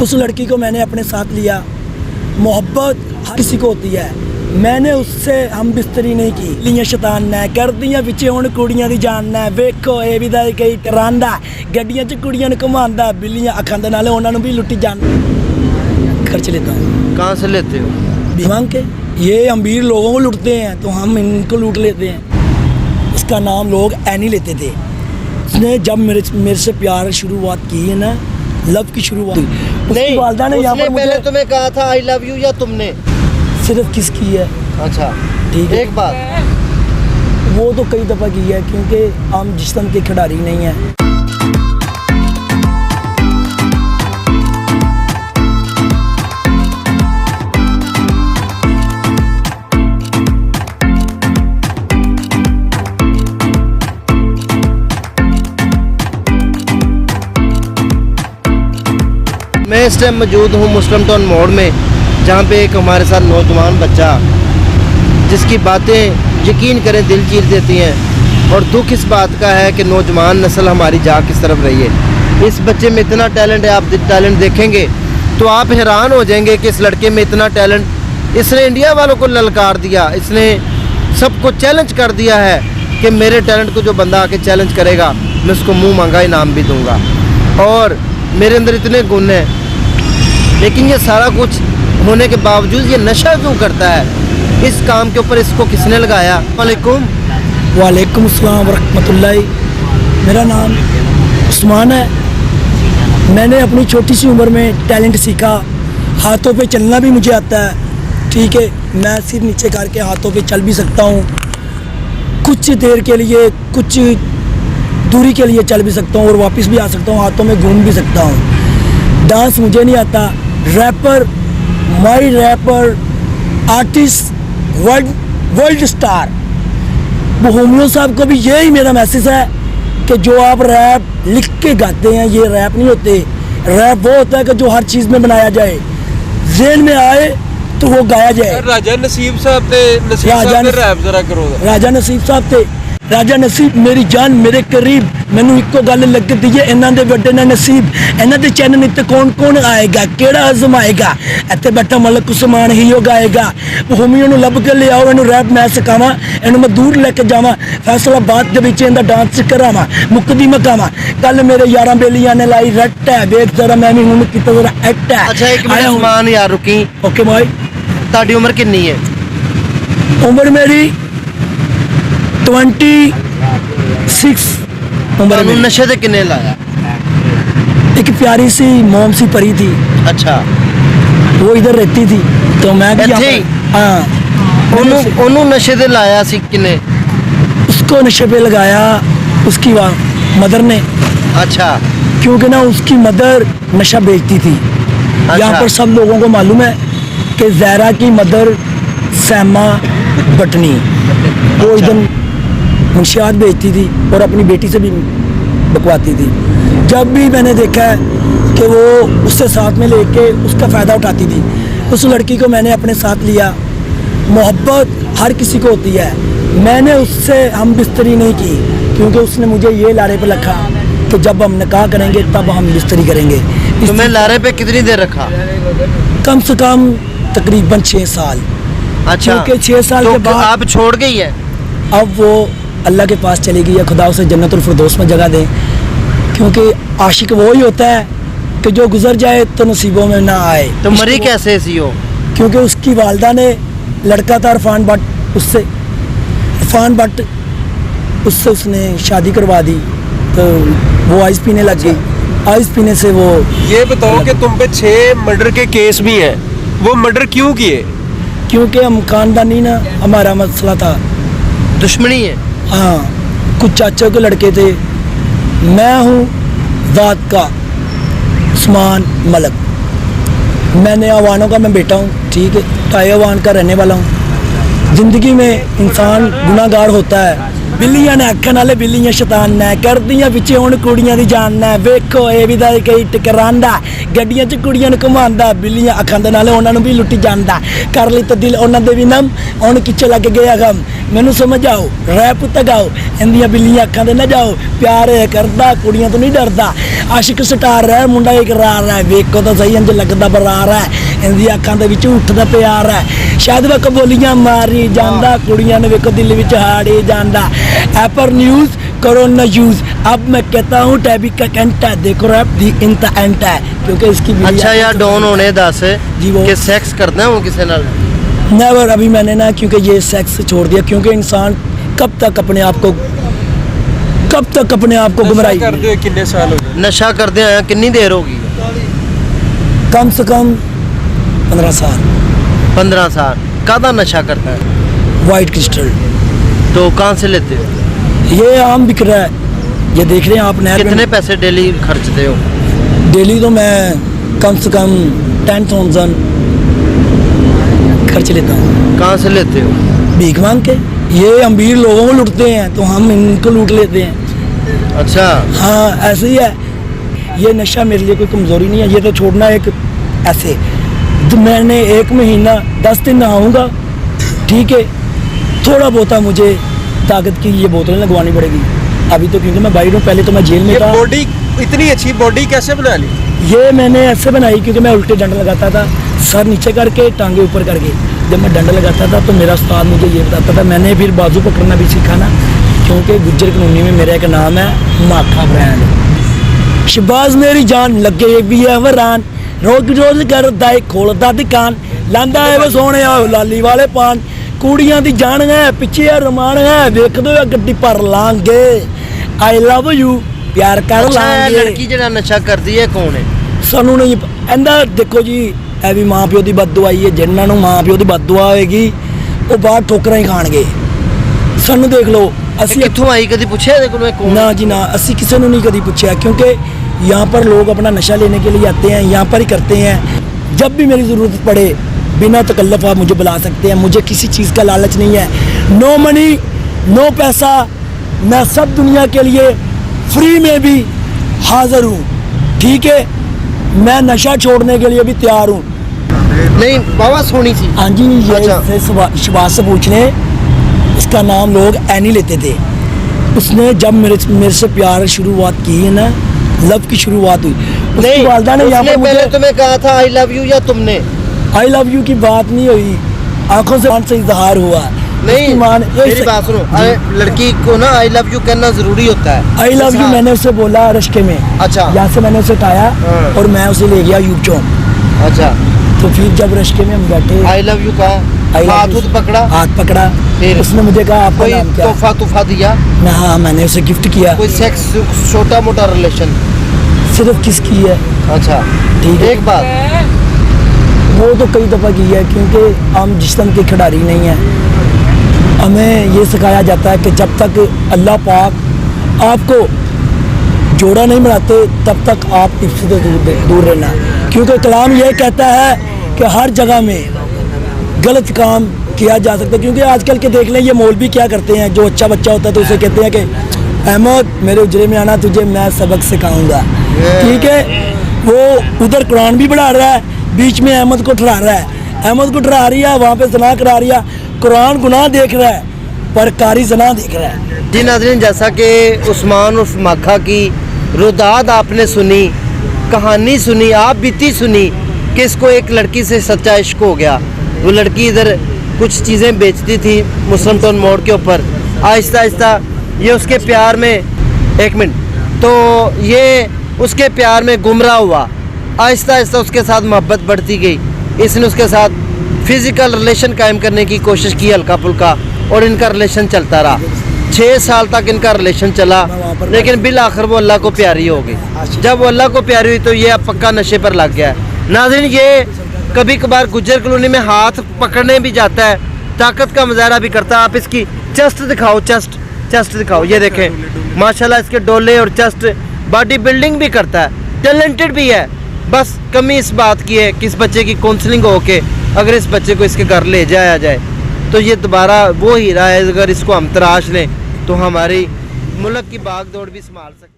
उस लड़की को मैंने अपने साथ लिया। मोहब्बत हर किसी को होती है, मैंने उससे हम बिस्तरी नहीं की। लिया शैतान ने कर दियां पिछे हुण कुड़ियां दी जान ने, वेखो ये भी दा कई टरांदा गड्डियां च कुड़ियां नूं घुमांदा, बिल्लियां अखां दे नाले उन्हां नूं भी लुट्टी जान। खर्च लेता हूँ। कहाँ से लेते हो? भिवांग के। ये अमीर लोगों को लूटते हैं तो हम इनको लूट लेते हैं। उसका नाम लोग ऐनी लेते थे। उसने जब मेरे से प्यार शुरुआत की है ना, लव की शुरुआत, उसकी वालदा ने यहाँ पर पहले तुम्हें कहा था आई लव यू या तुमने? सिर्फ किस की है। अच्छा ठीक है, एक बात वो तो कई दफ़ा की है क्योंकि हम जिस्म के खिलाड़ी नहीं हैं। मैं इस टाइम मौजूद हूँ मुस्लिम टाउन मोड़ में, जहाँ पे एक हमारे साथ नौजवान बच्चा जिसकी बातें यकीन करें दिल चीर देती हैं। और दुख इस बात का है कि नौजवान नस्ल हमारी जा किस तरफ रही है। इस बच्चे में इतना टैलेंट है, आप टैलेंट देखेंगे तो आप हैरान हो जाएंगे कि इस लड़के में इतना टैलेंट। इसने इंडिया वालों को ललकार दिया, इसने सबको चैलेंज कर दिया है कि मेरे टैलेंट को जो बंदा आके चैलेंज करेगा मैं उसको मुँह मांगा इनाम भी दूँगा। और मेरे अंदर इतने गुण हैं, लेकिन ये सारा कुछ होने के बावजूद ये नशा क्यों करता है? इस काम के ऊपर इसको किसने लगाया? वालेकुम। वालेकुम अस्सलाम वरहमतुल्लाहि। मेरा नाम उस्मान है। मैंने अपनी छोटी सी उम्र में टैलेंट सीखा। हाथों पे चलना भी मुझे आता है, ठीक है। मैं सिर नीचे करके हाथों पे चल भी सकता हूँ, कुछ देर के लिए कुछ दूरी के लिए चल भी सकता हूँ और वापस भी आ सकता हूँ, हाथों में घूम भी सकता हूँ। डांस मुझे नहीं आता। रैपर, माई रैपर, आर्टिस्ट, वर्ल्ड स्टार। वो होमियो साहब को भी यही मेरा मैसेज है कि जो आप रैप लिख के गाते हैं ये रैप नहीं होते। रैप वो होता है कि जो हर चीज़ में बनाया जाए, ज़हन में आए तो वो गाया जाए। राजा नसीब साहब थे, नसीब साहब ने रैप जरा करो। राजा नसीब साहब थे। राजा नसीब मेरी जान मेरे करीब, मैनू इको गल लगदी है, इन्हां दे वड्डे ने नसीब। इन्हां दे चैनल इत्ते कौन कौन आएगा, केड़ा आजमाएगा, इत्ते बैठा मलक उस्मान ही हो गाएगा। होमियो नूं लभ के ले आओ, इनू रैप मैं सिखावां, इनू मैं दूर लेके जावां, फैसलाबाद दे विच इंदा डांस करावां, मुकदी मकावां। कल मेरे यारां बेलियां ने लाई रट है, वेख जरा मैं भी हुण किता जरा एक्ट है। अच्छा एक मिनट उस्मान यार रुकी। ओके भाई, ताड़ी उम्र कितनी है? उम्र मेरी 26 उम्र में। नशे ते किन्ने लाया? एक प्यारी सी मोम सी परी थी। अच्छा, वो इधर रहती थी तो मैं भी ਇੱਥੇ ਹੀ? हाँ ਉਹਨੂੰ ਨਸ਼ੇ ਤੇ ਲਾਇਆ ਸੀ ਕਿਨੇ? उसको नशे पे लगाया उसकी मदर ने। अच्छा क्योंकि ना उसकी मदर नशा बेचती थी। यहाँ पर सब लोगों को मालूम है कि ज़हरा की मदर सैमा बटनी, वो इधर मुंशियात बेचती थी और अपनी बेटी से भी बकवाती थी। जब भी मैंने देखा है कि वो उससे साथ में लेके उसका फ़ायदा उठाती थी, उस लड़की को मैंने अपने साथ लिया। मोहब्बत हर किसी को होती है, मैंने उससे हम बिस्तरी नहीं की क्योंकि उसने मुझे ये लारे पे रखा कि जब हम निकाह करेंगे तब हम बिस्तरी करेंगे। तुम्हें लारे पे कितनी देर रखा? कम से कम तकरीबन 6 साल। अच्छा, क्योंकि 6 साल तो के बाद आप छोड़ गई है? अब वो अल्लाह के पास चली गई है। खुदा उसे जन्नतुल फिरदौस में जगह दे, क्योंकि आशिक वो ही होता है कि जो गुजर जाए तो नसीबों में ना आए। तो मरी कैसे सी हो? क्योंकि उसकी वालदा ने, लड़का था इरफान भट्ट, उससे उसने शादी करवा दी तो वो आइस पीने लग गई। आइस पीने से वो। ये बताओ कि तुम पे 6 मर्डर के केस भी हैं, वो मर्डर क्यों किए? क्योंकि हम खानदानी ना हमारा मसला था, दुश्मनी है। हाँ, कुछ चाचा के लड़के थे। मैं हूँ ज़ात का उस्मान मलक, मैंने अवानों का मैं बेटा हूँ, ठीक है, ताए अवान का रहने वाला हूँ। ज़िंदगी में इंसान गुनाहगार होता है, ਬਿੱਲੀਆਂ ਨੇ ਅੱਖਾਂ ਨਾਲੇ ਬਿੱਲੀਆਂ ਸ਼ੈਤਾਨ ਨੇ ਕਰਦੀਆਂ ਵਿੱਚ ਹੁਣ ਕੁੜੀਆਂ ਦੀ ਜਾਨ ਨੇ ਵੇਖੋ ਇਹ ਵੀ ਦਾ ਕਈ ਟਕਰਾਂਦਾ ਗੱਡੀਆਂ 'ਚ ਕੁੜੀਆਂ ਨੂੰ ਘੁਮਾਉਂਦਾ ਬਿੱਲੀਆਂ ਅੱਖਾਂ ਦੇ ਨਾਲੇ ਉਹਨਾਂ ਨੂੰ ਵੀ ਲੁੱਟੀ ਜਾਂਦਾ ਕਰ ਲਈ ਤਬਦੀਲ ਉਹਨਾਂ ਦੇ ਵੀ ਨਮ ਹੁਣ ਕਿੱਥੇ ਲੱਗ ਗਿਆ ਗਮ ਮੈਨੂੰ ਸਮਝ ਆਓ ਰੈਪ ਤਾਂ ਗਾਓ ਇੰਦੀਆਂ ਬਿੱਲੀਆਂ ਅੱਖਾਂ ਦੇ ਨਾ ਜਾਓ ਪਿਆਰ ਕਰਦਾ ਕੁੜੀਆਂ ਤੋਂ ਨਹੀਂ ਡਰਦਾ ਆਸ਼ਿਕ ਸਟਾਰ ਹੈ ਮੁੰਡਾ ਇਕਰਾਰ ਹੈ ਵੇਖੋ ਤਾਂ ਸਹੀ ਇੰਜ ਲੱਗਦਾ ਬਰਾਰ ਹੈ ਇੰਦੀਆਂ ਅੱਖਾਂ ਦੇ ਵਿੱਚ ਉੱਠਦਾ ਪਿਆਰ ਹੈ ਸ਼ਾਇਦ ਵਾ ਕਬੋਲੀਆਂ ਮਾਰੀ ਜਾਂਦਾ ਕੁੜੀਆਂ ਨੇ ਵੇਖੋ ਦਿਲ ਵਿੱਚ ਹਾੜੀ ਜਾਂਦਾ ਐਪਰ न्यूज़ करो न यूज अब मैं कहता हूँ टैबी का कंटा देखो रैप दी इंता एंटा है क्योंकि इसकी अच्छा यार डॉन होने दस जी वो कि सेक्स करते हैं वो किसी नाल नेवर अभी मैंने ना क्योंकि ये सेक्स छोड़ दिया क्योंकि इंसान कब तक अपने आप को गुमराही करते हुए कितने साल हो गए नशा करते हैं कितनी देर होगी कम से कम 15 साल 15 साल कादा नशा करता है वाइट क्रिस्टल तो कहाँ से लेते हो ये आम बिक रहा है ये देख रहे हैं आप नहर कितने पैसे डेली खर्चते हो डेली तो मैं कम से कम 10,000 खर्च लेता हूँ कहाँ से लेते हो भीख मांग के ये अमीर लोगों को लूटते हैं तो हम इनको लूट लेते हैं अच्छा हाँ ऐसे ही है ये नशा मेरे लिए कोई कमज़ोरी नहीं है ये तो छोड़ना एक ऐसे तो मैंने 1 महीना 10 दिन नहाऊंगा ठीक है थोड़ा बहुत मुझे ताकत की ये बोतलें लगवानी पड़ेगी अभी तो क्योंकि मैं बाहर हूँ पहले तो मैं जेल में ये था बॉडी इतनी अच्छी बॉडी कैसे बना ली ये मैंने ऐसे बनाई क्योंकि मैं उल्टे डंडा लगाता था सर नीचे करके टांगे ऊपर करके जब मैं डंडा लगाता था तो मेरा उस्ताद मुझे ये बताता था मैंने फिर बाजू पकड़ना भी सीखा ना क्योंकि गुज्जर कनूनी में मेरा एक नाम है माखा ब्रांड शबाज मेरी जान लगे भी है वरान रोज करदा खोलदा दुकान लांदा है वो सोने लाली वाले पान कुड़ियां दी जान है पिछे रमान है वेख दो गड्डी पर लांगे आई लव यू प्यार कर अच्छा लांगे लड़की जरा नशा करती है कौन है ਸਾਨੂੰ ਨਹੀਂ ਇਹਦਾ ਦੇਖੋ ਜੀ ਇਹ ਵੀ ਮਾਂ ਪਿਓ ਦੀ ਬਦਦੁਆ ਹੀ ਹੈ ਜਿਨ੍ਹਾਂ ਨੂੰ ਮਾਂ ਪਿਓ ਦੀ ਬਦਦੁਆ ਹੋਏਗੀ ਉਹ ਬਾਹਰ ਠੋਕਰਾਂ ਹੀ ਖਾਣਗੇ ਸਾਨੂੰ ਦੇਖ ਲਓ ਅਸੀਂ कित्थों आई कदी पूछे ਇਹਦੇ ਕੋਲੋਂ ਕੌਣ ना जी ना ਅਸੀਂ ਕਿਸੇ ਨੂੰ नहीं कभी पूछा क्योंकि यहाँ पर लोग अपना नशा लेने के लिए आते हैं यहाँ पर ही करते हैं जब भी मेरी ज़रूरत पड़े बिना तकल्लुफ़ आप मुझे बुला सकते हैं मुझे किसी चीज़ का लालच नहीं है नो मनी नो पैसा मैं सब दुनिया के लिए फ्री में भी हाज़िर हूँ ठीक है मैं नशा छोड़ने के लिए भी तैयार हूँ नहीं बाबा सोनी सी हाँ जी ये अच्छा। शबाज से पूछने इसका नाम लोग ऐनी लेते थे उसने जब मेरे से प्यार शुरुआत की है ना लव की शुरुआत हुई उसकी नहीं वालदा ने यहाँ उसने पर पहले मुझे तुम्हें कहा था आई लव यू या तुमने आई लव यू की बात नहीं हुई आंखों से इजहार हुआ नहीं उसकी मां ने मेरी बात सुनो लड़की को ना आई लव यू कहना जरूरी होता है आई लव यू हाँ। मैंने उससे बोला रश्के में अच्छा यहाँ से मैंने उसे उठाया हाँ। और मैं उसे ले गया यूप चौक अच्छा तो फिर जब रश्के में हम बैठे आई लव यू कहा I love हाथ you। उठ पकड़ा हाथ पकड़ा फिर? उसने मुझे कहा आपका कोई नाम क्या है? तोहफा तोहफा दिया मैं हाँ मैंने उसे गिफ्ट किया कोई सेक्स छोटा मोटा रिलेशन सिर्फ किसकी है अच्छा ठीक है एक बात वो तो कई दफ़ा की है क्योंकि हम जिस्म के खिलाड़ी नहीं हैं हमें ये सिखाया जाता है कि जब तक अल्लाह पाक आपको जोड़ा नहीं बनाते तब तक आप इससे दूर रहना क्योंकि कलाम ये कहता है कि हर जगह में गलत काम किया जा सकता है क्योंकि आजकल के देख लें ये मौलवी क्या करते हैं जो अच्छा बच्चा होता है तो उसे कहते हैं कि अहमद मेरे उजरे में आना तुझे मैं सबक सिखाऊंगा ठीक है वो उधर कुरान भी पढ़ा रहा है बीच में अहमद को ठहरा रहा है अहमद को ठहरा रही है वहाँ पे जना करा रही है कुरान गुनाह देख रहा है पर कारी जना देख रहा है जी नाज़रीन जैसा कि उस्मान उर्फ माखा की रुदाद आपने सुनी कहानी सुनी आप बीती सुनी कि इसको एक लड़की से सच्चा इश्क हो गया वो लड़की इधर कुछ चीज़ें बेचती थी मुस्लिम टाउन मोड़ के ऊपर आहिस्ता आहिस्ता ये उसके प्यार में एक मिनट तो ये उसके प्यार में गुमराह हुआ आहिस्ता आहिस्ता उसके साथ मोहब्बत बढ़ती गई इसने उसके साथ फिज़िकल रिलेशन कायम करने की कोशिश की हल्का फुल्का और इनका रिलेशन चलता रहा 6 साल तक इनका रिलेशन चला लेकिन बिल आखिर वो अल्लाह को प्यारी हो गई जब वो अल्लाह को प्यारी हुई तो ये अब पक्का नशे पर लग गया है नाज़रीन ये कभी कभार गुज्जर कॉलोनी में हाथ पकड़ने भी जाता है ताकत का मुजाहरा भी करता है आप इसकी चेस्ट दिखाओ चेस्ट दिखाओ ये देखें माशाल्लाह इसके डोले और चेस्ट बॉडी बिल्डिंग भी करता है टैलेंटेड भी है बस कमी इस बात की है कि इस बच्चे की काउंसलिंग हो के अगर इस बच्चे को इसके घर ले जाया जाए तो ये दोबारा वो हीरा है अगर इसको हम तराश लें तो हमारी मुल्क की भाग दौड़ भी संभाल सकते हैं।